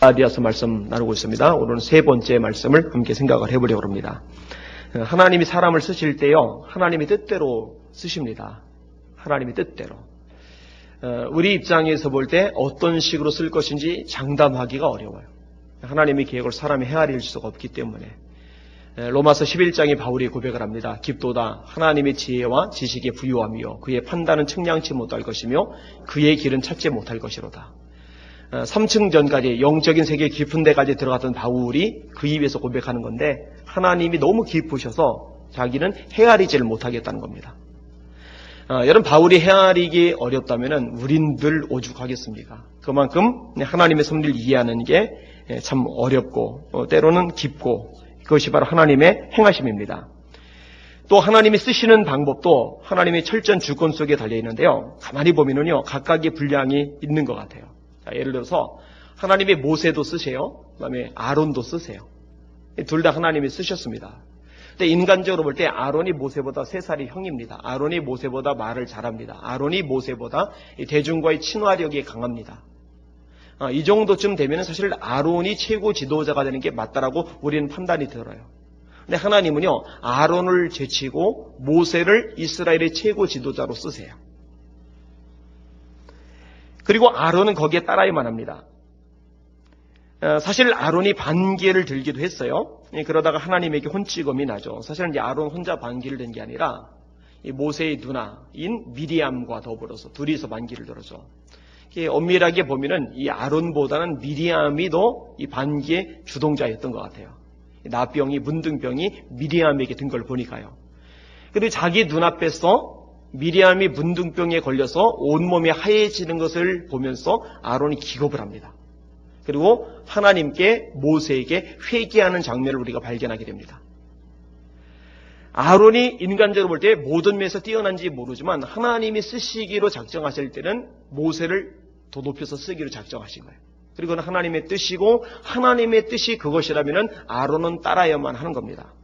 갈라디아서 말씀 나누고 있습니다. 오늘은 세 번째 말씀을 함께 생각을 해보려고 합니다. 하나님이 사람을 쓰실 때요, 하나님이 뜻대로 쓰십니다. 하나님이 뜻대로. 우리 입장에서 볼 때 어떤 식으로 쓸 것인지 장담하기가 어려워요. 하나님의 계획을 사람이 헤아릴 수가 없기 때문에. 로마서 11장에 바울이 고백을 합니다. 깊도다 하나님의 지혜와 지식의 부유함이요 그의 판단은 측량치 못할 것이며 그의 길은 찾지 못할 것이로다. 3층 전까지 영적인 세계 깊은 데까지 들어갔던 바울이 그 입에서 고백하는 건데, 하나님이 너무 깊으셔서 자기는 헤아리지를 못하겠다는 겁니다. 여러분, 바울이 헤아리기 어렵다면 우린 늘 오죽하겠습니까? 그만큼 하나님의 섭리를 이해하는 게 참 어렵고 때로는 깊고, 그것이 바로 하나님의 행하심입니다. 또 하나님이 쓰시는 방법도 하나님의 철저한 주권 속에 달려있는데요, 가만히 보면은요 각각의 분량이 있는 것 같아요. 예를 들어서 하나님이 모세도 쓰세요. 그 다음에 아론도 쓰세요. 둘 다 하나님이 쓰셨습니다. 근데 인간적으로 볼 때 아론이 모세보다 3살이 형입니다. 아론이 모세보다 말을 잘합니다. 아론이 모세보다 대중과의 친화력이 강합니다. 이 정도쯤 되면 사실 아론이 최고 지도자가 되는 게 맞다라고 우리는 판단이 들어요. 근데 하나님은요, 아론을 제치고 모세를 이스라엘의 최고 지도자로 쓰세요. 그리고 아론은 거기에 따라야만 합니다. 사실 아론이 반기를 들기도 했어요. 그러다가 하나님에게 혼찌검이 나죠. 사실은 이제 아론 혼자 반기를 든 게 아니라 모세의 누나인 미리암과 더불어서 둘이서 반기를 들었죠. 엄밀하게 보면은 이 아론보다는 미리암이 더 이 반기의 주동자였던 것 같아요. 나병이, 문둥병이 미리암에게 든 걸 보니까요. 그리고 자기 눈앞에서 미리암이 문둥병에 걸려서 온몸이 하얘지는 것을 보면서 아론이 기겁을 합니다. 그리고 하나님께, 모세에게 회개하는 장면을 우리가 발견하게 됩니다. 아론이 인간적으로 볼 때 모든 면에서 뛰어난지 모르지만 하나님이 쓰시기로 작정하실 때는 모세를 더 높여서 쓰기로 작정하신 거예요. 그리고 그건 하나님의 뜻이고, 하나님의 뜻이 그것이라면 아론은 따라야만 하는 겁니다.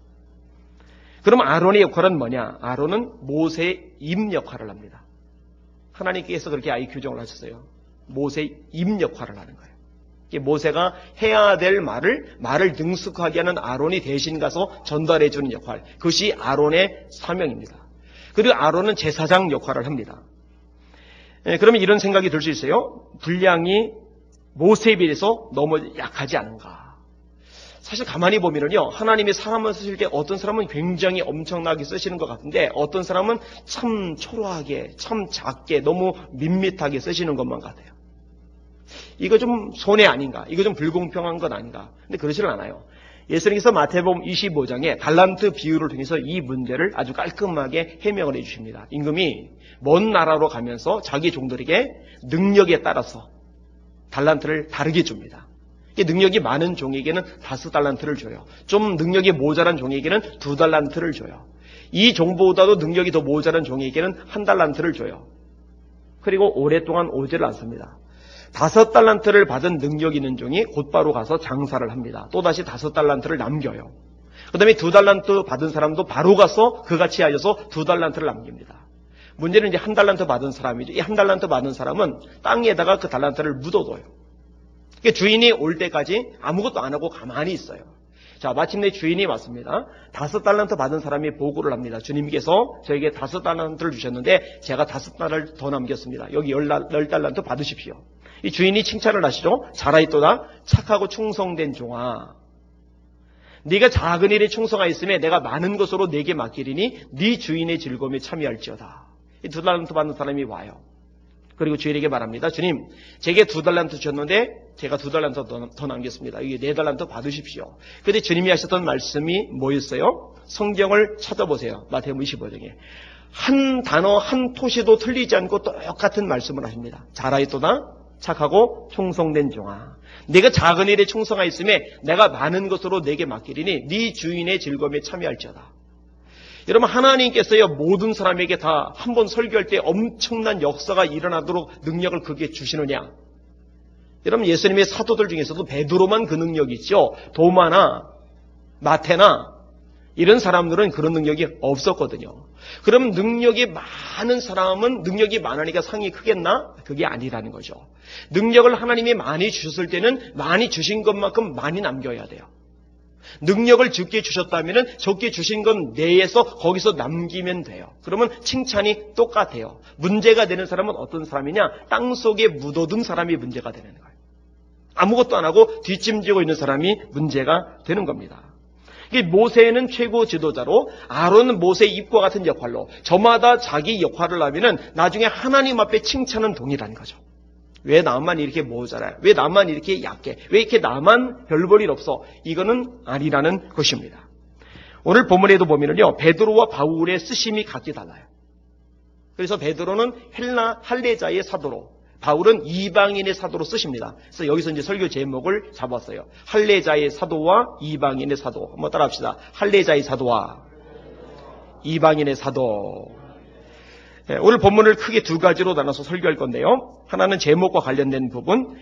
그럼 아론의 역할은 뭐냐? 아론은 모세의 입 역할을 합니다. 하나님께서 그렇게 아예 규정을 하셨어요. 모세의 입 역할을 하는 거예요. 모세가 해야 될 말을 능숙하게 하는 아론이 대신 가서 전달해 주는 역할, 그것이 아론의 사명입니다. 그리고 아론은 제사장 역할을 합니다. 그러면 이런 생각이 들 수 있어요. 분량이 모세에 비해서 너무 약하지 않은가? 사실 가만히 보면요, 하나님이 사람을 쓰실 때 어떤 사람은 굉장히 엄청나게 쓰시는 것 같은데, 어떤 사람은 참 초라하게, 참 작게, 너무 밋밋하게 쓰시는 것만 같아요. 이거 좀 손해 아닌가? 이거 좀 불공평한 것 아닌가? 근데 그러지는 않아요. 예수님께서 마태복음 25장에 달란트 비유를 통해서 이 문제를 아주 깔끔하게 해명을 해주십니다. 임금이 먼 나라로 가면서 자기 종들에게 능력에 따라서 달란트를 다르게 줍니다. 능력이 많은 종에게는 5달란트를 줘요. 좀 능력이 모자란 종에게는 2달란트를 줘요. 이 종보다도 능력이 더 모자란 종에게는 1달란트를 줘요. 그리고 오랫동안 오지를 않습니다. 5달란트를 받은 능력 있는 종이 곧바로 가서 장사를 합니다. 또다시 5달란트를 남겨요. 그 다음에 2달란트 받은 사람도 바로 가서 그같이 하여서 2달란트를 남깁니다. 문제는 이제 1달란트 받은 사람이죠. 이 1달란트 받은 사람은 땅에다가 그 달란트를 묻어둬요. 주인이 올 때까지 아무것도 안 하고 가만히 있어요. 자, 마침내 주인이 왔습니다. 5달란트 받은 사람이 보고를 합니다. 주님께서 저에게 5달란트를 주셨는데 제가 5달을 더 남겼습니다. 여기 10달란트 받으십시오. 이 주인이 칭찬을 하시죠. 잘하였도다 착하고 충성된 종아, 네가 작은 일에 충성하였으면 내가 많은 것으로 네게 맡기리니 네 주인의 즐거움에 참여할지어다. 이 2달란트 받는 사람이 와요. 그리고 주인에게 말합니다. 주님, 제게 2달란트 주셨는데 제가 2달란트 더 남겼습니다. 여기 4달란트 받으십시오. 그런데 주님이 하셨던 말씀이 뭐였어요? 성경을 찾아보세요. 마태복음 25장에 한 단어 한 토시도 틀리지 않고 똑같은 말씀을 하십니다. 잘하였도다 착하고 충성된 종아, 네가 작은 일에 충성하였으면 내가 많은 것으로 네게 맡기리니 네 주인의 즐거움에 참여할지어다. 여러분, 하나님께서요 모든 사람에게 다 한 번 설교할 때 엄청난 역사가 일어나도록 능력을 그게 주시느냐? 여러분, 예수님의 사도들 중에서도 베드로만 그 능력이 있죠. 도마나 마태나 이런 사람들은 그런 능력이 없었거든요. 그럼 능력이 많은 사람은 능력이 많으니까 상이 크겠나? 그게 아니라는 거죠. 능력을 하나님이 많이 주셨을 때는 많이 주신 것만큼 많이 남겨야 돼요. 능력을 적게 주셨다면 적게 주신 것 내에서 거기서 남기면 돼요. 그러면 칭찬이 똑같아요. 문제가 되는 사람은 어떤 사람이냐? 땅속에 묻어둔 사람이 문제가 되는 거예요. 아무것도 안 하고 뒷짐지고 있는 사람이 문제가 되는 겁니다. 모세는 최고 지도자로, 아론은 모세의 입과 같은 역할로 저마다 자기 역할을 하면은 나중에 하나님 앞에 칭찬은 동일한 거죠. 왜 나만 이렇게 모자라요? 왜 나만 이렇게 약해? 왜 이렇게 나만 별 볼 일 없어? 이거는 아니라는 것입니다. 오늘 본문에도 보면은요, 베드로와 바울의 쓰심이 각기 달라요. 그래서 베드로는 할례자의 사도로, 바울은 이방인의 사도로 쓰십니다. 그래서 여기서 이제 설교 제목을 잡았어요. 할례자의 사도와 이방인의 사도. 한번 따라합시다. 할례자의 사도와 이방인의 사도. 오늘 본문을 크게 두 가지로 나눠서 설교할 건데요. 하나는 제목과 관련된 부분,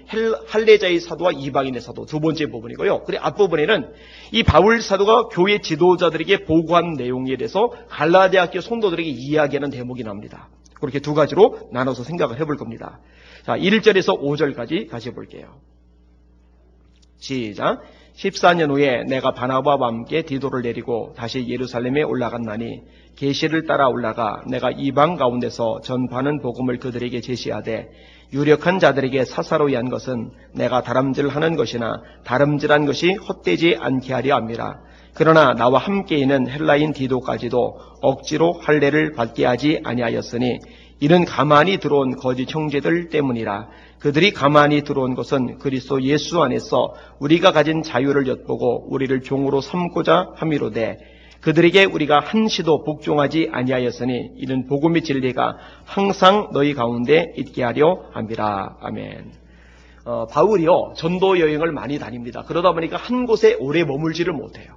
할례자의 사도와 이방인의 사도, 두 번째 부분이고요. 그리고 앞부분에는 이 바울 사도가 교회 지도자들에게 보고한 내용에 대해서 갈라디아교 성도들에게 이야기하는 대목이 나옵니다. 그렇게 두 가지로 나눠서 생각을 해볼 겁니다. 자, 1절에서 5절까지 같이 볼게요. 시작. 14년 후에 내가 바나바와 함께 디도를 내리고 다시 예루살렘에 올라갔나니 계시를 따라 올라가 내가 이방 가운데서 전파하는 복음을 그들에게 제시하되 유력한 자들에게 사사로이 한 것은 내가 다름질하는 것이나 다름질한 것이 헛되지 않게 하려 함이라. 그러나 나와 함께 있는 헬라인 디도까지도 억지로 할례를 받게 하지 아니하였으니 이는 가만히 들어온 거짓 형제들 때문이라. 그들이 가만히 들어온 것은 그리스도 예수 안에서 우리가 가진 자유를 엿보고 우리를 종으로 삼고자 함이로되 그들에게 우리가 한시도 복종하지 아니하였으니 이는 복음의 진리가 항상 너희 가운데 있게 하려 함이라. 아멘. 바울이요, 전도 여행을 많이 다닙니다. 그러다 보니까 한 곳에 오래 머물지를 못해요.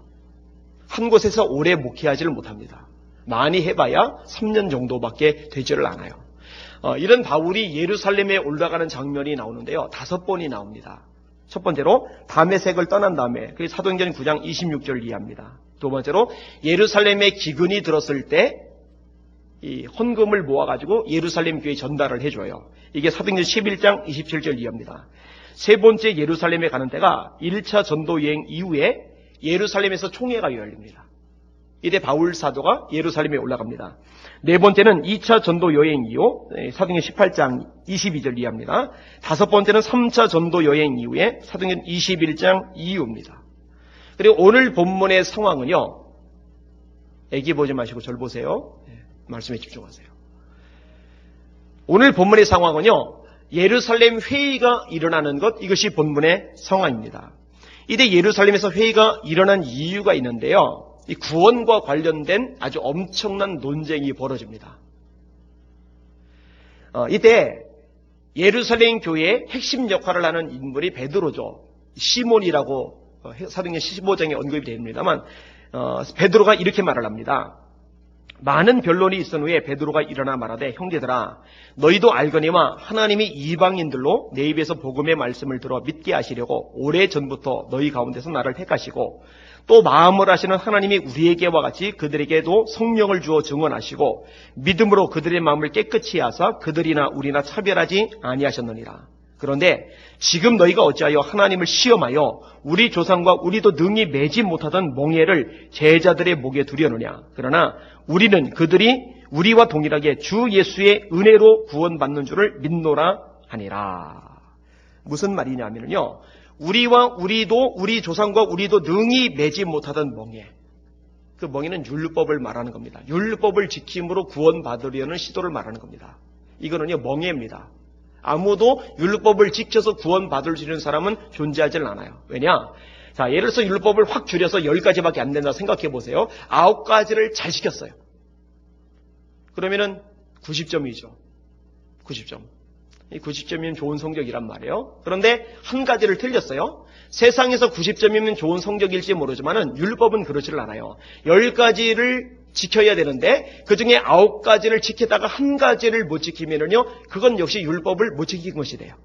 한 곳에서 오래 목회하지를 못합니다. 많이 해봐야 3년 정도밖에 되지를 않아요. 이런 바울이 예루살렘에 올라가는 장면이 나오는데요. 5번이 나옵니다. 첫 번째로 다메섹을 떠난 다음에 그게 사도행전 9장 26절 이하입니다. 두 번째로 예루살렘에 기근이 들었을 때 이 헌금을 모아가지고 예루살렘 교회에 전달을 해줘요. 이게 사도행전 11장 27절 이하입니다. 세 번째 예루살렘에 가는 때가 1차 전도 여행 이후에 예루살렘에서 총회가 열립니다. 이때 바울 사도가 예루살렘에 올라갑니다. 네 번째는 2차 전도 여행 이후 사도행전 18장 22절 이하입니다. 다섯 번째는 3차 전도 여행 이후에 사도행전 21장 이후입니다. 그리고 오늘 본문의 상황은요. 애기 보지 마시고 절 보세요. 말씀에 집중하세요. 오늘 본문의 상황은요. 예루살렘 회의가 일어나는 것, 이것이 본문의 상황입니다. 이때 예루살렘에서 회의가 일어난 이유가 있는데요. 이 구원과 관련된 아주 엄청난 논쟁이 벌어집니다. 이때 예루살렘 교회의 핵심 역할을 하는 인물이 베드로죠. 시몬이라고 사도행전 15장에 언급이 됩니다만 베드로가 이렇게 말을 합니다. 많은 변론이 있은 후에 베드로가 일어나 말하되 형제들아 너희도 알거니와 하나님이 이방인들로 내 입에서 복음의 말씀을 들어 믿게 하시려고 오래전부터 너희 가운데서 나를 택하시고 또 마음을 하시는 하나님이 우리에게와 같이 그들에게도 성령을 주어 증언하시고 믿음으로 그들의 마음을 깨끗이 하사 그들이나 우리나 차별하지 아니하셨느니라. 그런데 지금 너희가 어찌하여 하나님을 시험하여 우리 조상과 우리도 능히 매지 못하던 몽해를 제자들의 목에 두려느냐. 그러나 우리는 그들이 우리와 동일하게 주 예수의 은혜로 구원받는 줄을 믿노라 하니라. 무슨 말이냐면요. 우리 조상과 우리도 능히 매지 못하던 멍에. 그 멍에는 율법을 말하는 겁니다. 율법을 지킴으로 구원받으려는 시도를 말하는 겁니다. 이거는요, 멍해입니다. 아무도 율법을 지켜서 구원받을 수 있는 사람은 존재하지는 않아요. 왜냐? 자, 예를 들어서 율법을 확 줄여서 10가지밖에 안 된다 생각해 보세요. 9가지를 잘 지켰어요. 그러면은 90점이죠. 90점. 이 90점이면 좋은 성적이란 말이에요. 그런데 한 가지를 틀렸어요. 세상에서 90점이면 좋은 성적일지 모르지만은 율법은 그렇지를 않아요. 10가지를 지켜야 되는데 그 중에 9가지를 지키다가 한 가지를 못 지키면은요, 그건 역시 율법을 못 지킨 것이 돼요.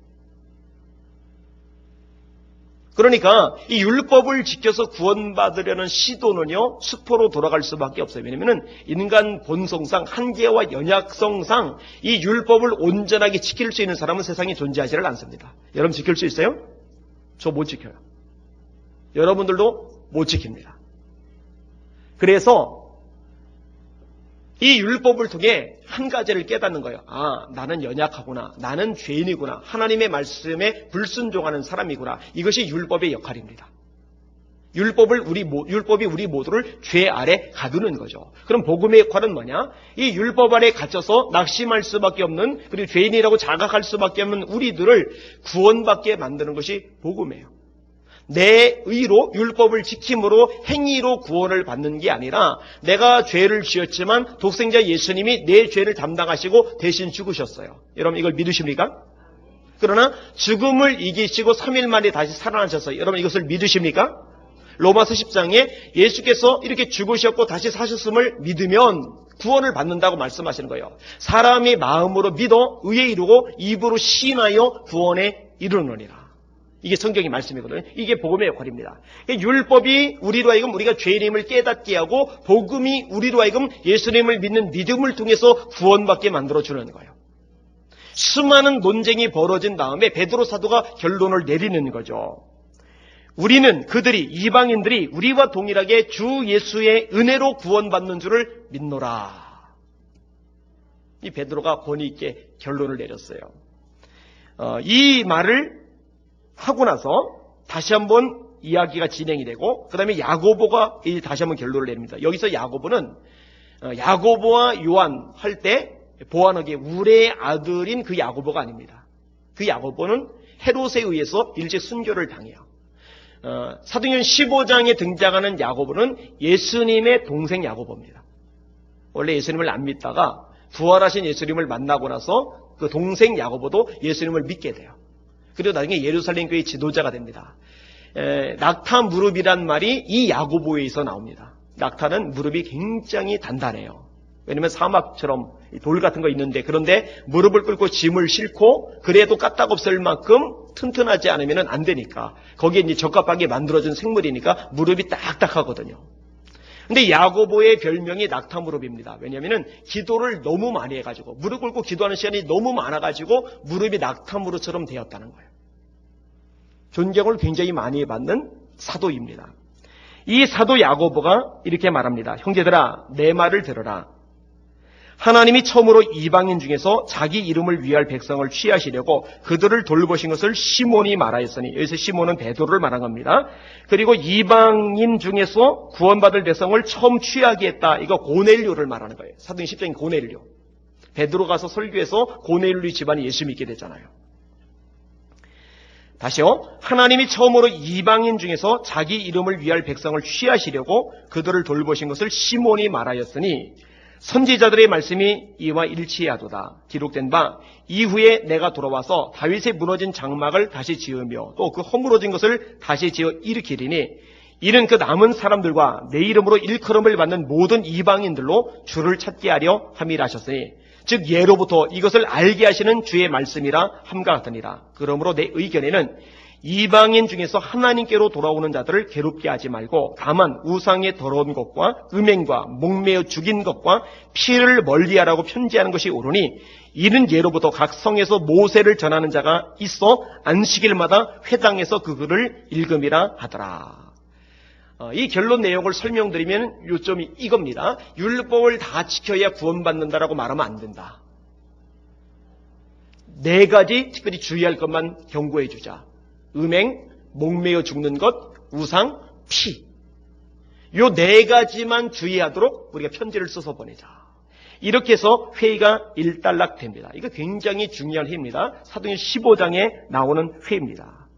그러니까 이 율법을 지켜서 구원받으려는 시도는요, 수포로 돌아갈 수밖에 없어요. 왜냐하면 인간 본성상, 한계와 연약성상 이 율법을 온전하게 지킬 수 있는 사람은 세상에 존재하지를 않습니다. 여러분 지킬 수 있어요? 저 못 지켜요. 여러분들도 못 지킵니다. 그래서 이 율법을 통해 한 가지를 깨닫는 거예요. 아, 나는 연약하구나. 나는 죄인이구나. 하나님의 말씀에 불순종하는 사람이구나. 이것이 율법의 역할입니다. 율법이 우리 모두를 죄 아래 가두는 거죠. 그럼 복음의 역할은 뭐냐? 이 율법 아래 갇혀서 낙심할 수밖에 없는, 그리고 죄인이라고 자각할 수밖에 없는 우리들을 구원받게 만드는 것이 복음이에요. 내 의로 율법을 지킴으로 행위로 구원을 받는 게 아니라 내가 죄를 지었지만 독생자 예수님이 내 죄를 담당하시고 대신 죽으셨어요. 여러분 이걸 믿으십니까? 그러나 죽음을 이기시고 3일 만에 다시 살아나셨어요. 여러분 이것을 믿으십니까? 로마서 10장에 예수께서 이렇게 죽으셨고 다시 사셨음을 믿으면 구원을 받는다고 말씀하시는 거예요. 사람이 마음으로 믿어 의에 이르고 입으로 시인하여 구원에 이르느니라. 이게 성경의 말씀이거든요. 이게 복음의 역할입니다. 율법이 우리로 하여금 우리가 죄인임을 깨닫게 하고 복음이 우리로 하여금 예수님을 믿는 믿음을 통해서 구원받게 만들어주는 거예요. 수많은 논쟁이 벌어진 다음에 베드로 사도가 결론을 내리는 거죠. 우리는 이방인들이 우리와 동일하게 주 예수의 은혜로 구원받는 줄을 믿노라. 이 베드로가 권위 있게 결론을 내렸어요. 이 말을 하고 나서 다시 한번 이야기가 진행이 되고 그 다음에 야고보가 다시 한번 결론을 내립니다. 여기서 야고보는 야고보와 요한 할 때 보아너게 울의 아들인 그 야고보가 아닙니다. 그 야고보는 헤롯에 의해서 일찍 순교를 당해요. 사도행전 15장에 등장하는 야고보는 예수님의 동생 야고보입니다. 원래 예수님을 안 믿다가 부활하신 예수님을 만나고 나서 그 동생 야고보도 예수님을 믿게 돼요. 그리고 나중에 예루살렘 교회의 지도자가 됩니다. 낙타 무릎이란 말이 이 야고보에서 나옵니다. 낙타는 무릎이 굉장히 단단해요. 왜냐하면 사막처럼 돌 같은 거 있는데 그런데 무릎을 꿇고 짐을 싣고 그래도 까딱없을 만큼 튼튼하지 않으면 안 되니까 거기에 이제 적합하게 만들어준 생물이니까 무릎이 딱딱하거든요. 근데 야고보의 별명이 낙타 무릎입니다. 왜냐하면 기도를 너무 많이 해가지고 무릎 꿇고 기도하는 시간이 너무 많아가지고 무릎이 낙타 무릎처럼 되었다는 거예요. 존경을 굉장히 많이 받는 사도입니다. 이 사도 야고보가 이렇게 말합니다. 형제들아 내 말을 들어라. 하나님이 처음으로 이방인 중에서 자기 이름을 위할 백성을 취하시려고 그들을 돌보신 것을 시몬이 말하였으니 여기서 시몬은 베드로를 말한 겁니다. 그리고 이방인 중에서 구원받을 백성을 처음 취하게 했다. 이거 고넬료를 말하는 거예요. 사도행전 10장인 고넬료. 베드로 가서 설교해서 고넬료 집안이 예수 믿게 되잖아요. 다시요. 하나님이 처음으로 이방인 중에서 자기 이름을 위할 백성을 취하시려고 그들을 돌보신 것을 시몬이 말하였으니 선지자들의 말씀이 이와 일치하도다. 기록된 바 이후에 내가 돌아와서 다윗의 무너진 장막을 다시 지으며 또 그 허물어진 것을 다시 지어 일으키리니 이는 그 남은 사람들과 내 이름으로 일컬음을 받는 모든 이방인들로 주를 찾게 하려 함이라 하셨으니 즉 예로부터 이것을 알게 하시는 주의 말씀이라 함과 같으니라. 그러므로 내 의견에는 이방인 중에서 하나님께로 돌아오는 자들을 괴롭게 하지 말고 다만 우상의 더러운 것과 음행과 목매어 죽인 것과 피를 멀리하라고 편지하는 것이 옳으니 이는 예로부터 각 성에서 모세를 전하는 자가 있어 안식일마다 회당에서 그 글을 읽음이라 하더라. 이 결론 내용을 설명드리면 요점이 이겁니다. 율법을 다 지켜야 구원받는다라고 말하면 안 된다. 4가지 특별히 주의할 것만 경고해 주자. 음행, 목매어 죽는 것, 우상, 피. 요 4가지만 주의하도록 우리가 편지를 써서 보내자. 이렇게 해서 회의가 일단락됩니다. 이거 굉장히 중요한 회의입니다. 사도행전 15장에 나오는 회의입니다.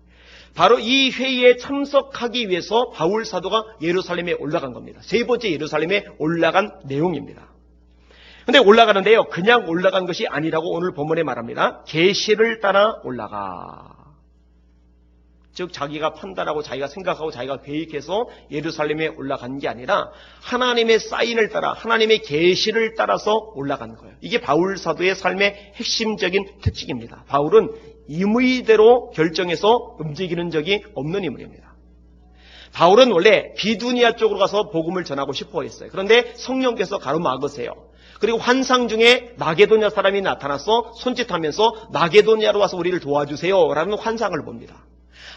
바로 이 회의에 참석하기 위해서 바울 사도가 예루살렘에 올라간 겁니다. 3번째 예루살렘에 올라간 내용입니다. 근데 올라가는데요. 그냥 올라간 것이 아니라고 오늘 본문에 말합니다. 계시를 따라 올라가. 즉 자기가 판단하고 자기가 생각하고 자기가 계획해서 예루살렘에 올라간 게 아니라 하나님의 사인을 따라 하나님의 계시를 따라서 올라간 거예요. 이게 바울 사도의 삶의 핵심적인 특징입니다. 바울은 임의대로 결정해서 움직이는 적이 없는 인물입니다. 바울은 원래 비두니아 쪽으로 가서 복음을 전하고 싶어 했어요. 그런데 성령께서 가로막으세요. 그리고 환상 중에 마게도냐 사람이 나타나서 손짓하면서 마게도냐로 와서 우리를 도와주세요 라는 환상을 봅니다.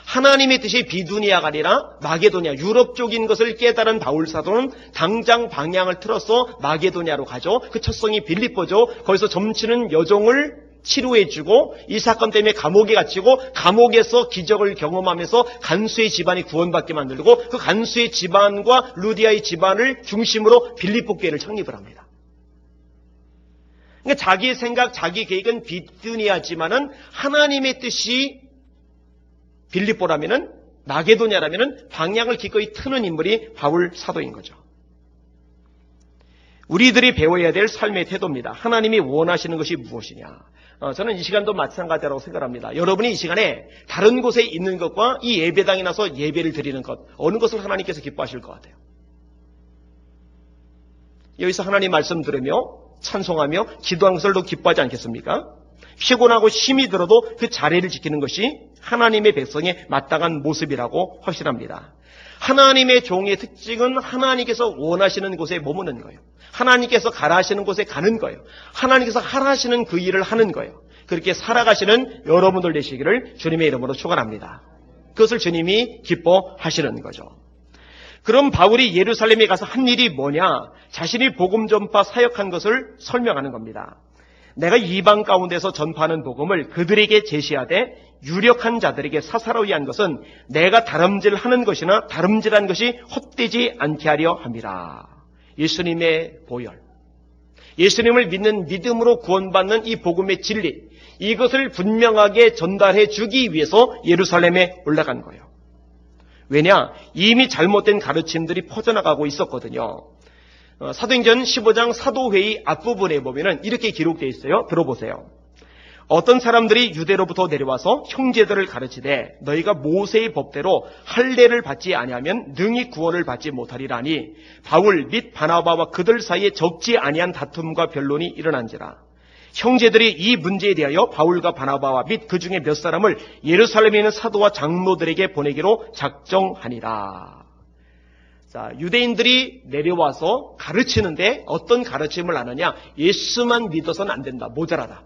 하나님의 뜻이 비두니아가 아니라 마게도냐, 유럽 쪽인 것을 깨달은 바울 사도는 당장 방향을 틀어서 마게도냐로 가죠. 그 첫 성이 빌립보죠. 거기서 점치는 여종을 치료해주고 이 사건 때문에 감옥에 갇히고 감옥에서 기적을 경험하면서 간수의 집안이 구원받게 만들고 그 간수의 집안과 루디아의 집안을 중심으로 빌립보 교회를 창립을 합니다. 그러니까 자기 생각, 자기 계획은 비두니아지만은 하나님의 뜻이 빌립보라면은 마게도냐라면은 방향을 기꺼이 트는 인물이 바울 사도인 거죠. 우리들이 배워야 될 삶의 태도입니다. 하나님이 원하시는 것이 무엇이냐? 저는 이 시간도 마찬가지라고 생각합니다. 여러분이 이 시간에 다른 곳에 있는 것과 이 예배당에 나서 예배를 드리는 것, 어느 것을 하나님께서 기뻐하실 것 같아요? 여기서 하나님 말씀 들으며 찬송하며 기도하는 것을 더 기뻐하지 않겠습니까? 피곤하고 힘이 들어도 그 자리를 지키는 것이 하나님의 백성의 마땅한 모습이라고 확신합니다. 하나님의 종의 특징은 하나님께서 원하시는 곳에 머무는 거예요. 하나님께서 가라 하시는 곳에 가는 거예요. 하나님께서 하라 하시는 그 일을 하는 거예요. 그렇게 살아가시는 여러분들 되시기를 주님의 이름으로 축원합니다. 그것을 주님이 기뻐하시는 거죠. 그럼 바울이 예루살렘에 가서 한 일이 뭐냐? 자신이 복음 전파 사역한 것을 설명하는 겁니다. 내가 이방 가운데서 전파하는 복음을 그들에게 제시하되 유력한 자들에게 사사로이 한 것은 내가 다름질하는 것이나 다름질한 것이 헛되지 않게 하려 함이라. 예수님의 보혈, 예수님을 믿는 믿음으로 구원받는 이 복음의 진리, 이것을 분명하게 전달해 주기 위해서 예루살렘에 올라간 거예요. 왜냐? 이미 잘못된 가르침들이 퍼져나가고 있었거든요. 사도행전 15장 사도회의 앞부분에 보면은 이렇게 기록되어 있어요. 들어보세요. 어떤 사람들이 유대로부터 내려와서 형제들을 가르치되 너희가 모세의 법대로 할례를 받지 아니하면 능히 구원을 받지 못하리라니 바울 및 바나바와 그들 사이에 적지 아니한 다툼과 변론이 일어난지라. 형제들이 이 문제에 대하여 바울과 바나바와 및 그 중에 몇 사람을 예루살렘에 있는 사도와 장로들에게 보내기로 작정하니라. 자, 유대인들이 내려와서 가르치는데 어떤 가르침을 하느냐? 예수만 믿어서는 안 된다. 모자라다.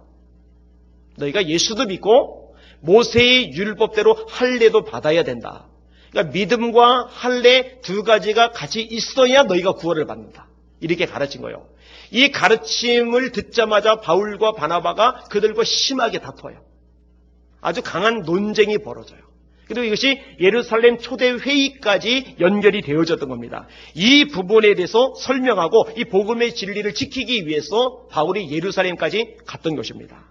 너희가 예수도 믿고 모세의 율법대로 할례도 받아야 된다. 그러니까 믿음과 할례 두 가지가 같이 있어야 너희가 구원을 받는다. 이렇게 가르친 거예요. 이 가르침을 듣자마자 바울과 바나바가 그들과 심하게 다퉈요. 아주 강한 논쟁이 벌어져요. 그리고 이것이 예루살렘 초대 회의까지 연결이 되어졌던 겁니다. 이 부분에 대해서 설명하고 이 복음의 진리를 지키기 위해서 바울이 예루살렘까지 갔던 것입니다.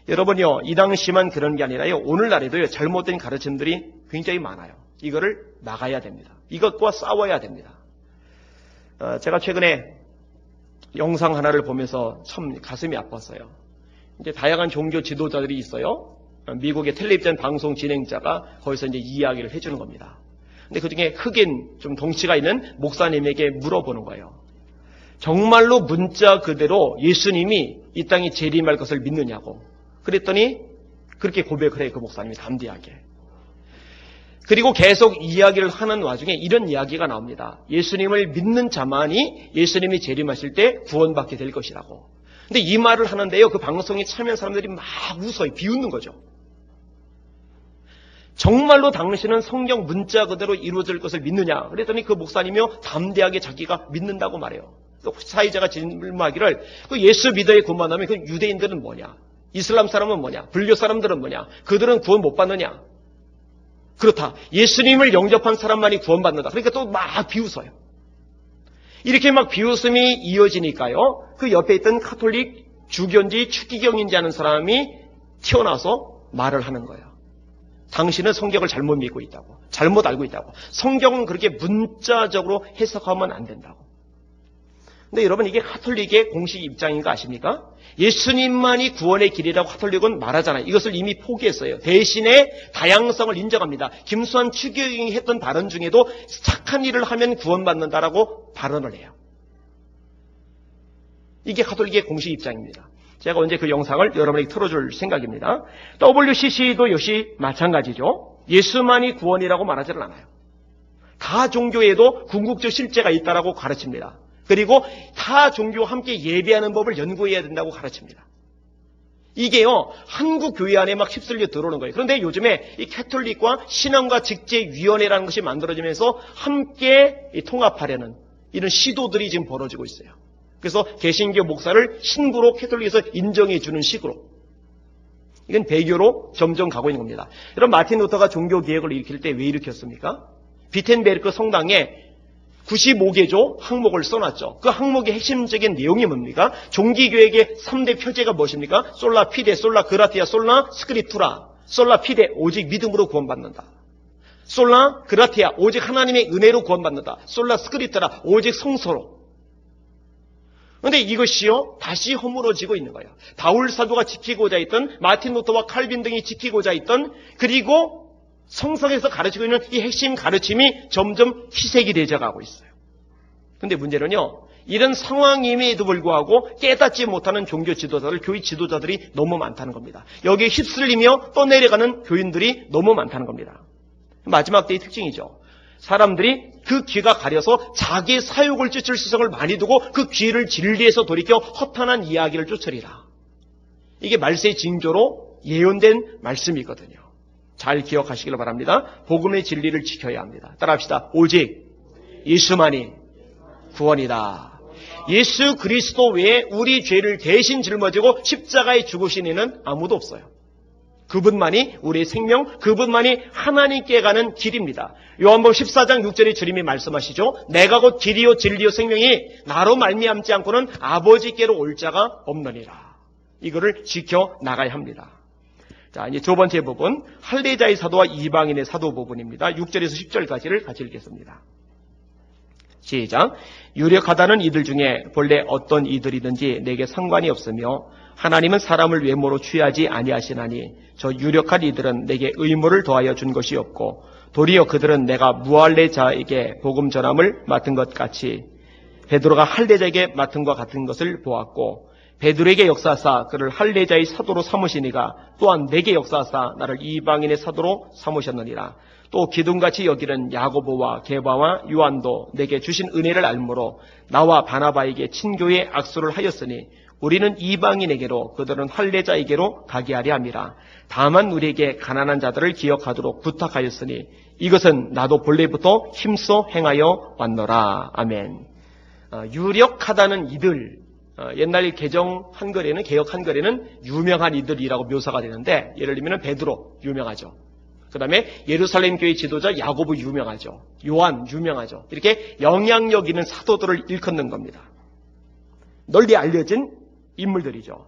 여러분요, 이 당시만 그런 게 아니라요, 오늘날에도요, 잘못된 가르침들이 굉장히 많아요. 이거를 막아야 됩니다. 이것과 싸워야 됩니다. 제가 최근에 영상 하나를 보면서 참 가슴이 아팠어요. 이제 다양한 종교 지도자들이 있어요. 미국의 텔레비전 방송 진행자가 거기서 이제 이야기를 해주는 겁니다. 근데 그 중에 흑인 좀 덩치가 있는 목사님에게 물어보는 거예요. 정말로 문자 그대로 예수님이 이 땅에 재림할 것을 믿느냐고. 그랬더니 그렇게 고백을 해요. 그 목사님이 담대하게. 그리고 계속 이야기를 하는 와중에 이런 이야기가 나옵니다. 예수님을 믿는 자만이 예수님이 재림하실 때 구원받게 될 것이라고. 근데 이 말을 하는데요, 그 방송에 참여한 사람들이 막 웃어요. 비웃는 거죠. 정말로 당신은 성경 문자 그대로 이루어질 것을 믿느냐? 그랬더니 그 목사님이요, 담대하게 자기가 믿는다고 말해요. 사회자가 질문하기를, 그 예수 믿어야 구원받으면 그 유대인들은 뭐냐? 이슬람 사람은 뭐냐? 불교 사람들은 뭐냐? 그들은 구원 못 받느냐? 그렇다. 예수님을 영접한 사람만이 구원받는다. 그러니까 또 막 비웃어요. 이렇게 막 비웃음이 이어지니까요, 그 옆에 있던 카톨릭 주교인지 추기경인지 하는 사람이 튀어나와서 말을 하는 거예요. 당신은 성경을 잘못 믿고 있다고. 잘못 알고 있다고. 성경은 그렇게 문자적으로 해석하면 안 된다고. 근데 여러분, 이게 가톨릭의 공식 입장인 거 아십니까? 예수님만이 구원의 길이라고 가톨릭은 말하잖아요. 이것을 이미 포기했어요. 대신에 다양성을 인정합니다. 김수환 추기경이 했던 발언 중에도 착한 일을 하면 구원받는다라고 발언을 해요. 이게 가톨릭의 공식 입장입니다. 제가 언제 그 영상을 여러분에게 틀어줄 생각입니다. WCC도 역시 마찬가지죠. 예수만이 구원이라고 말하지는 않아요. 다 종교에도 궁극적 실제가 있다라고 가르칩니다. 그리고 타 종교와 함께 예배하는 법을 연구해야 된다고 가르칩니다. 이게요, 한국 교회 안에 막 휩쓸려 들어오는 거예요. 그런데 요즘에 이 캐톨릭과 신앙과 직제위원회라는 것이 만들어지면서 함께 통합하려는 이런 시도들이 지금 벌어지고 있어요. 그래서 개신교 목사를 신부로 캐톨릭에서 인정해 주는 식으로. 이건 배교로 점점 가고 있는 겁니다. 여러분, 마틴 루터가 종교개혁을 일으킬 때 왜 일으켰습니까? 비텐베르크 성당에 95개조 항목을 써놨죠. 그 항목의 핵심적인 내용이 뭡니까? 종기교역의 3대 표제가 무엇입니까? 솔라 피데, 솔라 그라티아, 솔라 스크립투라. 솔라 피데, 오직 믿음으로 구원받는다. 솔라 그라티아, 오직 하나님의 은혜로 구원받는다. 솔라 스크립투라, 오직 성서로. 그런데 이것이요, 다시 허물어지고 있는 거예요. 바울 사도가 지키고자 했던, 마틴 루터와 칼빈 등이 지키고자 했던, 그리고 성서에서 가르치고 있는 이 핵심 가르침이 점점 희색이 되어가고 있어요. 그런데 문제는요, 이런 상황임에도 불구하고 깨닫지 못하는 종교 지도자들, 교회 지도자들이 너무 많다는 겁니다. 여기에 휩쓸리며 떠내려가는 교인들이 너무 많다는 겁니다. 마지막 때의 특징이죠. 사람들이 그 귀가 가려서 자기 사욕을 쫓을 시선을 많이 두고 그 귀를 진리에서 돌이켜 허탄한 이야기를 쫓으리라. 이게 말세의 징조로 예언된 말씀이거든요. 잘 기억하시길 바랍니다. 복음의 진리를 지켜야 합니다. 따라합시다. 오직 예수만이 구원이다. 예수 그리스도 외에 우리 죄를 대신 짊어지고 십자가에 죽으신 이는 아무도 없어요. 그분만이 우리의 생명, 그분만이 하나님께 가는 길입니다. 요한복음 14장 6절에 주님이 말씀하시죠. 내가 곧 길이요 진리요 생명이 나로 말미암지 않고는 아버지께로 올 자가 없느니라. 이거를 지켜 나가야 합니다. 자, 이제 두 번째 부분, 할례자의 사도와 이방인의 사도 부분입니다. 6절에서 10절까지를 같이 읽겠습니다. 시작. 유력하다는 이들 중에 본래 어떤 이들이든지 내게 상관이 없으며 하나님은 사람을 외모로 취하지 아니하시나니 저 유력한 이들은 내게 의무를 더하여 준 것이 없고 도리어 그들은 내가 무할례자에게 복음 전함을 맡은 것 같이 베드로가 할례자에게 맡은 것 같은 것을 보았고 베드로에게 역사하사 그를 할례자의 사도로 삼으시니가 또한 내게 역사하사 나를 이방인의 사도로 삼으셨느니라. 또 기둥같이 여기는 야고보와 게바와 요한도 내게 주신 은혜를 알므로 나와 바나바에게 친교의 악수를 하였으니 우리는 이방인에게로 그들은 할례자에게로 가게 하려 함이라. 다만 우리에게 가난한 자들을 기억하도록 부탁하였으니 이것은 나도 본래부터 힘써 행하여 왔노라. 아멘. 유력하다는 이들, 옛날 개정 한글에는, 개혁 한글에는 유명한 이들이라고 묘사가 되는데, 예를 들면 베드로 유명하죠. 그 다음에 예루살렘 교회 지도자 야고보 유명하죠. 요한 유명하죠. 이렇게 영향력 있는 사도들을 일컫는 겁니다. 널리 알려진 인물들이죠.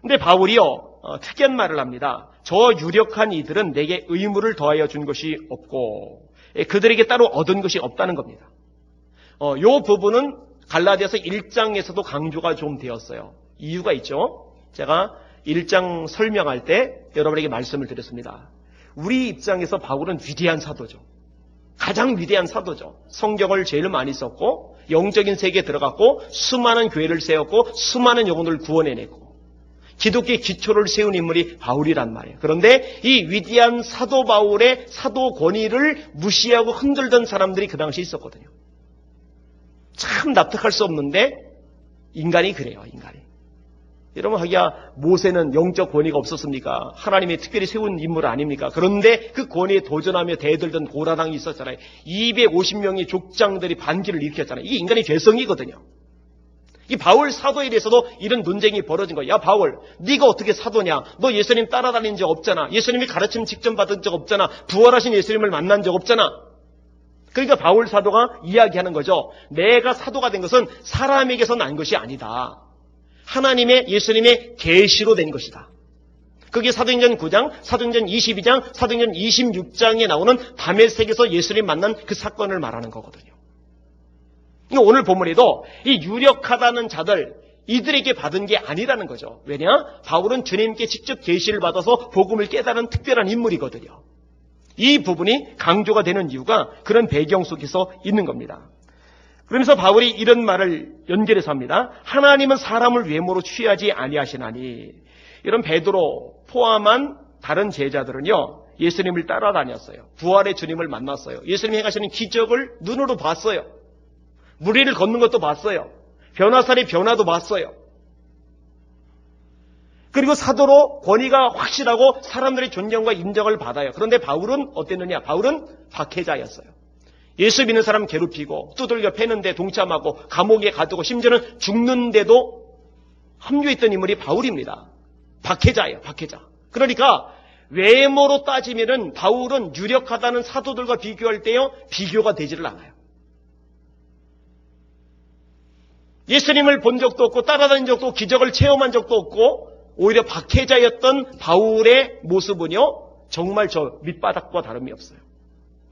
근데 바울이요, 특이한 말을 합니다. 저 유력한 이들은 내게 의무를 더하여 준 것이 없고 그들에게 따로 얻은 것이 없다는 겁니다. 요 부분은 갈라디아서 1장에서도 강조가 좀 되었어요. 이유가 있죠. 제가 1장 설명할 때 여러분에게 말씀을 드렸습니다. 우리 입장에서 바울은 위대한 사도죠. 가장 위대한 사도죠. 성경을 제일 많이 썼고 영적인 세계에 들어갔고 수많은 교회를 세웠고 수많은 영혼들을 구원해내고 기독교의 기초를 세운 인물이 바울이란 말이에요. 그런데 이 위대한 사도 바울의 사도 권위를 무시하고 흔들던 사람들이 그 당시에 있었거든요. 참 납득할 수 없는데 인간이 그래요. 인간이. 여러분 하기야 모세는 영적 권위가 없었습니까? 하나님이 특별히 세운 인물 아닙니까? 그런데 그 권위에 도전하며 대들던 고라당이 있었잖아요. 250명의 족장들이 반기를 일으켰잖아요. 이게 인간의 죄성이거든요. 이 바울 사도에 대해서도 이런 논쟁이 벌어진 거예요. 야 바울, 네가 어떻게 사도냐? 너 예수님 따라다닌 적 없잖아. 예수님이 가르침 직접 받은 적 없잖아. 부활하신 예수님을 만난 적 없잖아. 그러니까 바울 사도가 이야기하는 거죠. 내가 사도가 된 것은 사람에게서 난 것이 아니다. 하나님의 예수님의 계시로 된 것이다. 그게 사도행전 9장, 사도행전 22장, 사도행전 26장에 나오는 다메섹에서 예수님 만난 그 사건을 말하는 거거든요. 오늘 본문에도 이 유력하다는 자들, 이들에게 받은 게 아니라는 거죠. 왜냐? 바울은 주님께 직접 계시를 받아서 복음을 깨달은 특별한 인물이거든요. 이 부분이 강조가 되는 이유가 그런 배경 속에서 있는 겁니다. 그러면서 바울이 이런 말을 연결해서 합니다. 하나님은 사람을 외모로 취하지 아니하시나니. 이런 베드로 포함한 다른 제자들은요, 예수님을 따라다녔어요. 부활의 주님을 만났어요. 예수님이 행하시는 기적을 눈으로 봤어요. 무리를 걷는 것도 봤어요. 변화살의 변화도 봤어요. 그리고 사도로 권위가 확실하고 사람들의 존경과 인정을 받아요. 그런데 바울은 어땠느냐? 바울은 박해자였어요. 예수 믿는 사람 괴롭히고 두들겨 패는데 동참하고 감옥에 가두고 심지어는 죽는데도 합류했던 인물이 바울입니다. 박해자예요. 박해자. 그러니까 외모로 따지면은 바울은 유력하다는 사도들과 비교할 때요, 비교가 되지를 않아요. 예수님을 본 적도 없고 따라다닌 적도 없고 기적을 체험한 적도 없고 오히려 박해자였던 바울의 모습은요, 정말 저 밑바닥과 다름이 없어요.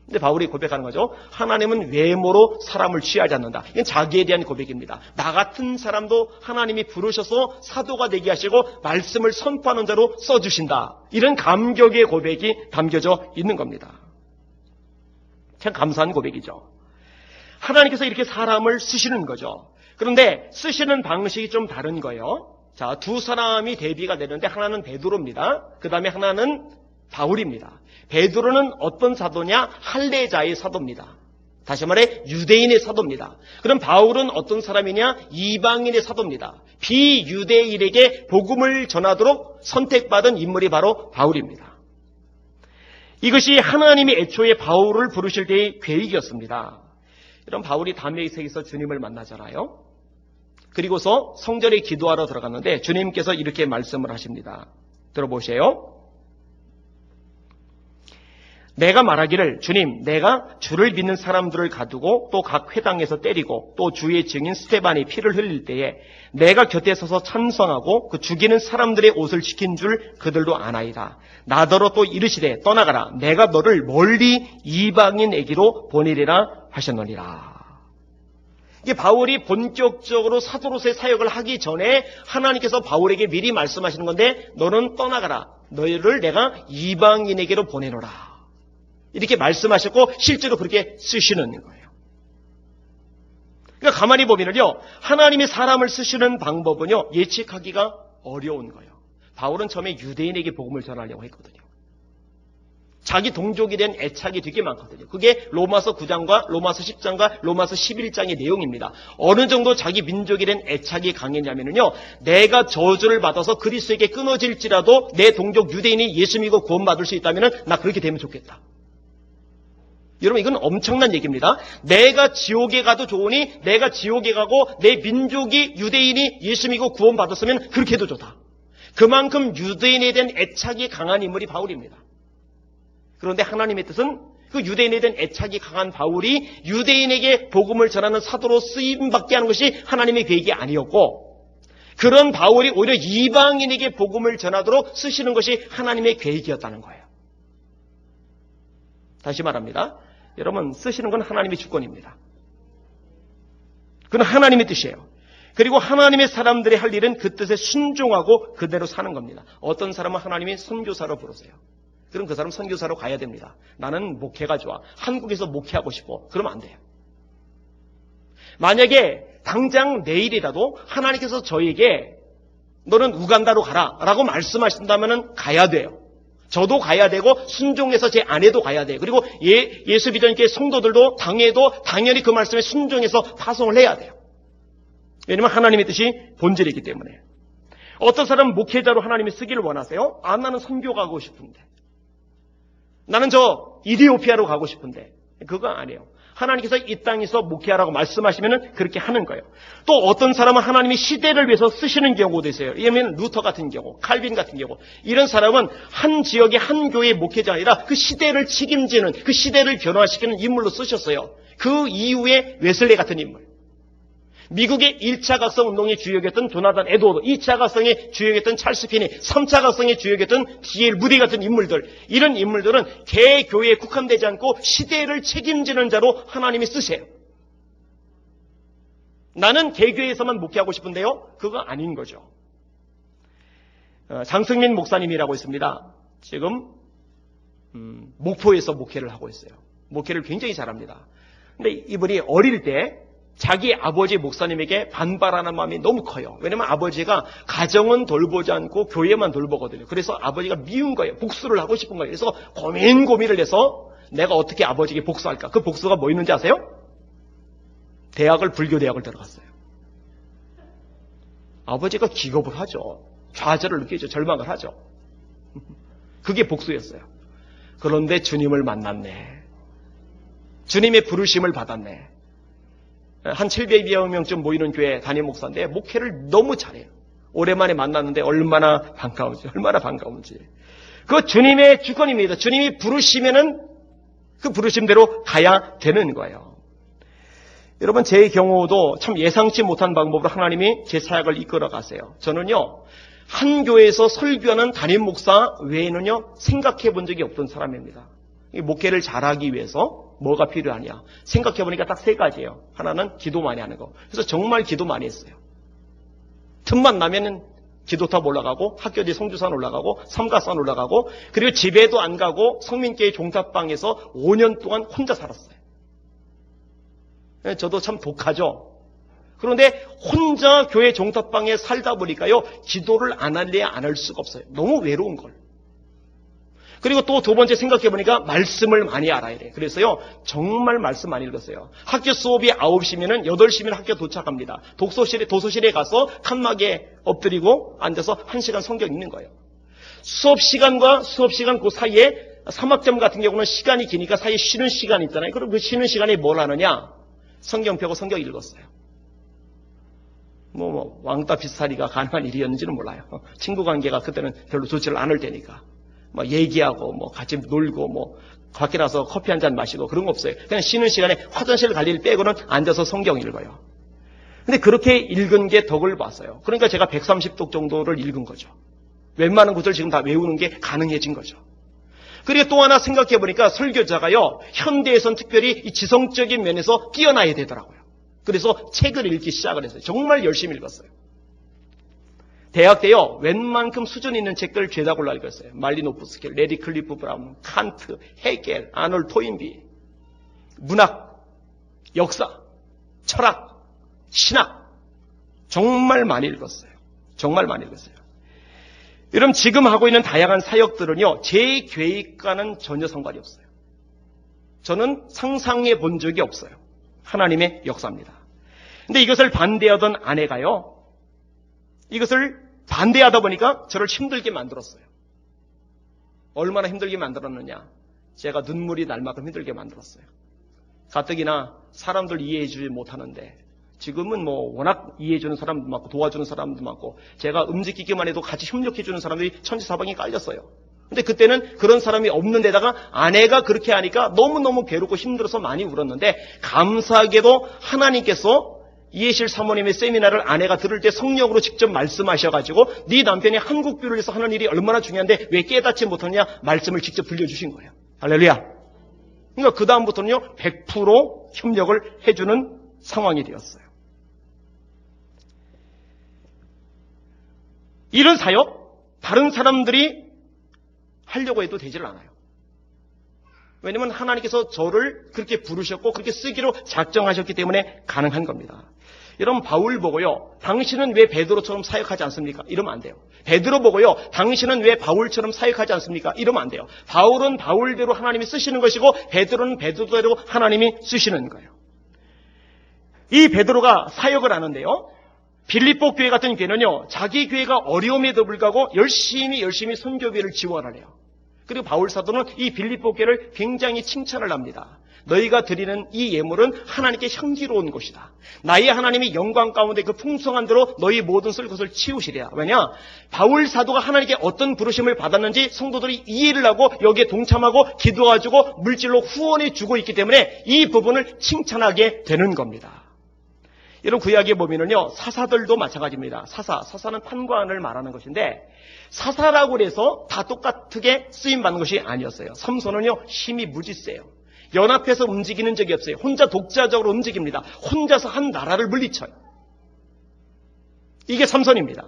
근데 바울이 고백하는 거죠. 하나님은 외모로 사람을 취하지 않는다. 이건 자기에 대한 고백입니다. 나 같은 사람도 하나님이 부르셔서 사도가 되게 하시고 말씀을 선포하는 자로 써주신다. 이런 감격의 고백이 담겨져 있는 겁니다. 참 감사한 고백이죠. 하나님께서 이렇게 사람을 쓰시는 거죠. 그런데 쓰시는 방식이 좀 다른 거예요. 자, 두 사람이 대비가 되는데 하나는 베드로입니다. 그 다음에 하나는 바울입니다. 베드로는 어떤 사도냐? 할례자의 사도입니다. 다시 말해 유대인의 사도입니다. 그럼 바울은 어떤 사람이냐? 이방인의 사도입니다. 비유대인에게 복음을 전하도록 선택받은 인물이 바로 바울입니다. 이것이 하나님이 애초에 바울을 부르실 때의 계획이었습니다. 이런 바울이 담메섹에서 주님을 만나잖아요. 그리고서 성전에 기도하러 들어갔는데 주님께서 이렇게 말씀을 하십니다. 들어보세요. 내가 말하기를 주님, 내가 주를 믿는 사람들을 가두고 또 각 회당에서 때리고 또 주의 증인 스테반이 피를 흘릴 때에 내가 곁에 서서 찬성하고 그 죽이는 사람들의 옷을 지킨 줄 그들도 아나이다. 나더러 또 이르시되 떠나가라. 내가 너를 멀리 이방인에게로 보내리라 하셨느니라. 이게 바울이 본격적으로 사도로서의 사역을 하기 전에 하나님께서 바울에게 미리 말씀하시는 건데 너는 떠나가라. 너희를 내가 이방인에게로 보내노라. 이렇게 말씀하셨고 실제로 그렇게 쓰시는 거예요. 그러니까 가만히 보면요, 하나님이 사람을 쓰시는 방법은요, 예측하기가 어려운 거예요. 바울은 처음에 유대인에게 복음을 전하려고 했거든요. 자기 동족에 대한 애착이 되게 많거든요. 그게 로마서 9장과 로마서 10장과 로마서 11장의 내용입니다. 어느 정도 자기 민족에 대한 애착이 강했냐면요, 내가 저주를 받아서 그리스도에게 끊어질지라도 내 동족 유대인이 예수 믿고 구원받을 수 있다면 나 그렇게 되면 좋겠다. 여러분, 이건 엄청난 얘기입니다. 내가 지옥에 가도 좋으니 내가 지옥에 가고 내 민족이 유대인이 예수 믿고 구원받았으면 그렇게 해도 좋다. 그만큼 유대인에 대한 애착이 강한 인물이 바울입니다. 그런데 하나님의 뜻은 그 유대인에 대한 애착이 강한 바울이 유대인에게 복음을 전하는 사도로 쓰임받게 하는 것이 하나님의 계획이 아니었고, 그런 바울이 오히려 이방인에게 복음을 전하도록 쓰시는 것이 하나님의 계획이었다는 거예요. 다시 말합니다. 여러분, 쓰시는 건 하나님의 주권입니다. 그건 하나님의 뜻이에요. 그리고 하나님의 사람들이 할 일은 그 뜻에 순종하고 그대로 사는 겁니다. 어떤 사람은 하나님이 선교사로 부르세요. 그럼 그 사람 선교사로 가야 됩니다. 나는 목회가 좋아. 한국에서 목회하고 싶어. 그러면 안 돼요. 만약에 당장 내일이라도 하나님께서 저에게 너는 우간다로 가라 라고 말씀하신다면 가야 돼요. 저도 가야 되고 순종해서 제 아내도 가야 돼요. 그리고 예수 믿으니까 성도들도 당해도 당연히 그 말씀에 순종해서 파송을 해야 돼요. 왜냐하면 하나님의 뜻이 본질이기 때문에. 어떤 사람은 목회자로 하나님이 쓰기를 원하세요? 아, 나는 선교 가고 싶은데. 나는 저 이디오피아로 가고 싶은데. 그거 아니에요. 하나님께서 이 땅에서 목회하라고 말씀하시면 그렇게 하는 거예요. 또 어떤 사람은 하나님이 시대를 위해서 쓰시는 경우도 있어요. 예를 루터 같은 경우, 칼빈 같은 경우. 이런 사람은 한 지역의 한 교회의 목회자 아니라 그 시대를 책임지는, 그 시대를 변화시키는 인물로 쓰셨어요. 그 이후에 웨슬리 같은 인물. 미국의 1차 각성 운동의 주역이었던 조나단 에드워드, 2차 각성의 주역이었던 찰스 피니, 3차 각성의 주역이었던 D.L. 무디 같은 인물들, 이런 인물들은 개교회에 국한되지 않고 시대를 책임지는 자로 하나님이 쓰세요. 나는 개교에서만 목회하고 싶은데요. 그거 아닌 거죠. 장승민 목사님이라고 있습니다. 지금 목포에서 목회를 하고 있어요. 목회를 굉장히 잘합니다. 근데 이분이 어릴 때 자기 아버지 목사님에게 반발하는 마음이 너무 커요. 왜냐면 아버지가 가정은 돌보지 않고 교회만 돌보거든요. 그래서 아버지가 미운 거예요. 복수를 하고 싶은 거예요. 그래서 고민을 해서 내가 어떻게 아버지에게 복수할까? 그 복수가 뭐 있는지 아세요? 불교대학을 들어갔어요. 아버지가 기겁을 하죠. 좌절을 느끼죠. 절망을 하죠. 그게 복수였어요. 그런데 주님을 만났네. 주님의 부르심을 받았네. 한 700여 명쯤 모이는 교회 담임 목사인데 목회를 너무 잘해요. 오랜만에 만났는데 얼마나 반가운지. 그 주님의 주권입니다. 주님이 부르시면은 그 부르심대로 가야 되는 거예요. 여러분, 제 경우도 참 예상치 못한 방법으로 하나님이 제 사역을 이끌어 가세요. 저는요, 한 교회에서 설교하는 담임 목사 외에는요, 생각해 본 적이 없던 사람입니다. 목회를 잘하기 위해서 뭐가 필요하냐 생각해 보니까 딱 세 가지예요. 하나는 기도 많이 하는 거. 그래서 정말 기도 많이 했어요. 틈만 나면은 기도탑 올라가고 학교 뒤 성주산 올라가고 삼가산 올라가고 그리고 집에도 안 가고 성민교회 종탑방에서 5년 동안 혼자 살았어요. 저도 참 독하죠. 그런데 혼자 교회 종탑방에 살다 보니까요, 기도를 안 할래야 안 할 수가 없어요. 너무 외로운 걸. 그리고 또 두 번째 생각해 보니까 말씀을 많이 알아야 돼요. 그래서요, 정말 말씀 많이 읽었어요. 학교 수업이 9시면은 8시면 학교 도착합니다. 도서실에 가서 칸막이에 엎드리고 앉아서 1시간 성경 읽는 거예요. 수업 시간과 수업 시간 그 사이에 3학점 같은 경우는 시간이 기니까 사이에 쉬는 시간이 있잖아요. 그럼 그 쉬는 시간에 뭘 하느냐? 성경 펴고 성경 읽었어요. 왕따 비슷하리가 가능한 일이었는지는 몰라요. 친구 관계가 그때는 별로 좋지를 않을 때니까. 얘기하고, 같이 놀고, 밖에 나서 커피 한 잔 마시고 그런 거 없어요. 그냥 쉬는 시간에 화장실 갈 일 빼고는 앉아서 성경 읽어요. 근데 그렇게 읽은 게 덕을 봤어요. 그러니까 제가 130독 정도를 읽은 거죠. 웬만한 것을 지금 다 외우는 게 가능해진 거죠. 그리고 또 하나 생각해 보니까 설교자가요, 현대에선 특별히 이 지성적인 면에서 뛰어나야 되더라고요. 그래서 책을 읽기 시작을 했어요. 정말 열심히 읽었어요. 대학 때요, 웬만큼 수준 있는 책들 죄다 골라 읽었어요. 말리노프스키, 레디 클리프 브라운, 칸트, 헤겔, 아놀 토인비, 문학, 역사, 철학, 신학, 정말 많이 읽었어요. 정말 많이 읽었어요. 여러분, 지금 하고 있는 다양한 사역들은요, 제 계획과는 전혀 상관이 없어요. 저는 상상해 본 적이 없어요. 하나님의 역사입니다. 근데 이것을 반대하던 아내가요, 이것을 반대하다 보니까 저를 힘들게 만들었어요. 얼마나 힘들게 만들었느냐? 제가 눈물이 날 만큼 힘들게 만들었어요. 가뜩이나 사람들 이해해 주지 못하는데 지금은 워낙 이해해 주는 사람도 많고 도와주는 사람도 많고 제가 움직이기만 해도 같이 협력해 주는 사람들이 천지사방에 깔렸어요. 근데 그때는 그런 사람이 없는 데다가 아내가 그렇게 하니까 너무너무 괴롭고 힘들어서 많이 울었는데 감사하게도 하나님께서 이해실 사모님의 세미나를 아내가 들을 때 성령으로 직접 말씀하셔가지고 네 남편이 한국교회를 위해서 하는 일이 얼마나 중요한데 왜 깨닫지 못하느냐 말씀을 직접 들려주신 거예요. 할렐루야. 그러니까 그 다음부터는요 100% 협력을 해주는 상황이 되었어요. 이런 사역 다른 사람들이 하려고 해도 되질 않아요. 왜냐하면 하나님께서 저를 그렇게 부르셨고 그렇게 쓰기로 작정하셨기 때문에 가능한 겁니다. 여러분, 바울 보고요, 당신은 왜 베드로처럼 사역하지 않습니까? 이러면 안 돼요. 베드로 보고요, 당신은 왜 바울처럼 사역하지 않습니까? 이러면 안 돼요. 바울은 바울대로 하나님이 쓰시는 것이고 베드로는 베드로대로 하나님이 쓰시는 거예요. 이 베드로가 사역을 하는데요, 빌립보 교회 같은 교회는요, 자기 교회가 어려움에도 불구하고 열심히 선교비를 지원을 해요. 그리고 바울 사도는 이 빌립보 교회를 굉장히 칭찬을 합니다. 너희가 드리는 이 예물은 하나님께 향기로운 것이다. 나의 하나님이 영광 가운데 그 풍성한 대로 너희 모든 쓸 것을 치우시리라. 왜냐? 바울 사도가 하나님께 어떤 부르심을 받았는지 성도들이 이해를 하고 여기에 동참하고 기도해주고 물질로 후원해 주고 있기 때문에 이 부분을 칭찬하게 되는 겁니다. 여러분, 구약에 보면은요, 사사들도 마찬가지입니다. 사사는 판관을 말하는 것인데 사사라고 해서 다 똑같게 쓰임받는 것이 아니었어요. 삼손은요, 힘이 무지 세요. 연합해서 움직이는 적이 없어요. 혼자 독자적으로 움직입니다. 혼자서 한 나라를 물리쳐요. 이게 삼손입니다.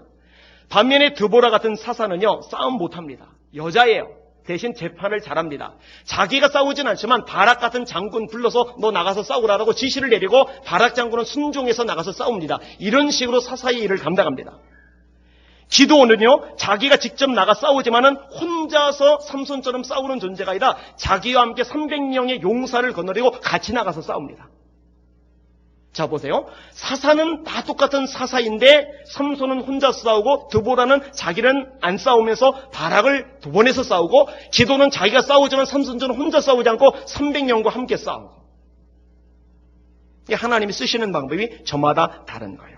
반면에 드보라 같은 사사는요, 싸움 못합니다. 여자예요. 대신 재판을 잘합니다. 자기가 싸우진 않지만 바락 같은 장군 불러서 너 나가서 싸우라라고 지시를 내리고 바락 장군은 순종해서 나가서 싸웁니다. 이런 식으로 사사의 일을 감당합니다. 기드온은요, 자기가 직접 나가 싸우지만은 혼자서 삼손처럼 싸우는 존재가 아니라 자기와 함께 300명의 용사를 거느리고 같이 나가서 싸웁니다. 자, 보세요. 사사는 다 똑같은 사사인데 삼손은 혼자 싸우고 드보라는 자기는 안 싸우면서 바락을 두 번에서 싸우고 기도는 자기가 싸우지만 삼손처럼 혼자 싸우지 않고 300명과 함께 싸우고. 하나님이 쓰시는 방법이 저마다 다른 거예요.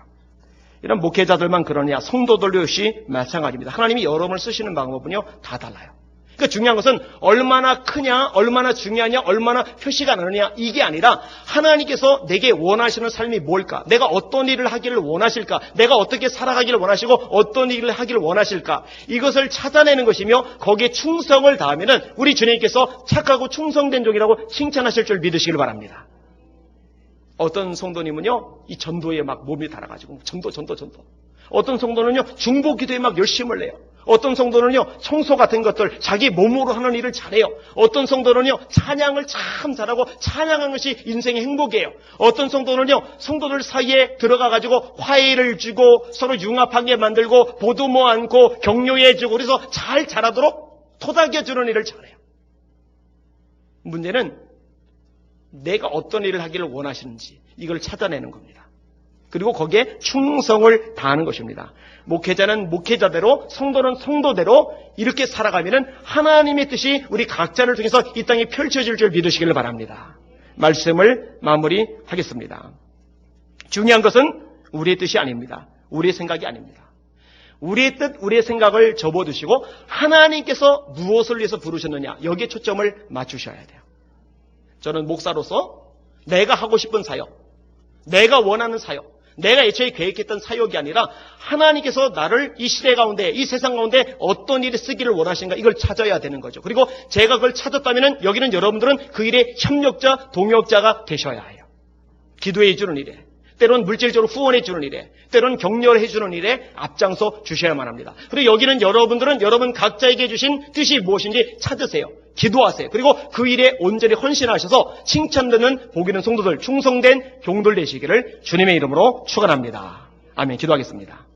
이런 목회자들만 그러냐, 성도들 역시 마찬가지입니다. 하나님이 여러분을 쓰시는 방법은요 다 달라요. 그러니까 중요한 것은 얼마나 크냐, 얼마나 중요하냐, 얼마나 표시가 나느냐 이게 아니라 하나님께서 내게 원하시는 삶이 뭘까? 내가 어떤 일을 하기를 원하실까? 내가 어떻게 살아가기를 원하시고 어떤 일을 하기를 원하실까? 이것을 찾아내는 것이며 거기에 충성을 다하면은 우리 주님께서 착하고 충성된 종이라고 칭찬하실 줄 믿으시길 바랍니다. 어떤 성도님은요, 이 전도에 막 몸이 달아가지고 전도. 어떤 성도는요, 중보 기도에 막 열심을 내요. 어떤 성도는요, 청소 같은 것들 자기 몸으로 하는 일을 잘해요. 어떤 성도는요, 찬양을 참 잘하고 찬양하는 것이 인생의 행복이에요. 어떤 성도는요, 성도들 사이에 들어가가지고 화해를 주고 서로 융합하게 만들고 보듬어 안고 격려해주고 그래서 잘 자라도록 토닥여주는 일을 잘해요. 문제는 내가 어떤 일을 하기를 원하시는지 이걸 찾아내는 겁니다. 그리고 거기에 충성을 다하는 것입니다. 목회자는 목회자대로, 성도는 성도대로 이렇게 살아가면은 하나님의 뜻이 우리 각자를 통해서 이 땅에 펼쳐질 줄 믿으시길 바랍니다. 말씀을 마무리하겠습니다. 중요한 것은 우리의 뜻이 아닙니다. 우리의 생각이 아닙니다. 우리의 뜻, 우리의 생각을 접어두시고 하나님께서 무엇을 위해서 부르셨느냐 여기에 초점을 맞추셔야 돼요. 저는 목사로서 내가 하고 싶은 사역, 내가 원하는 사역, 내가 애초에 계획했던 사역이 아니라 하나님께서 나를 이 시대 가운데, 이 세상 가운데 어떤 일에 쓰기를 원하시는가 이걸 찾아야 되는 거죠. 그리고 제가 그걸 찾았다면 여기는 여러분들은 그 일의 협력자, 동역자가 되셔야 해요. 기도해 주는 일에, 때로는 물질적으로 후원해 주는 일에, 때로는 격려를 해주는 일에 앞장서 주셔야만 합니다. 그리고 여기는 여러분들은 여러분 각자에게 주신 뜻이 무엇인지 찾으세요. 기도하세요. 그리고 그 일에 온전히 헌신하셔서 칭찬되는 복 있는 성도들, 충성된 종들 되시기를 주님의 이름으로 축원합니다. 아멘. 기도하겠습니다.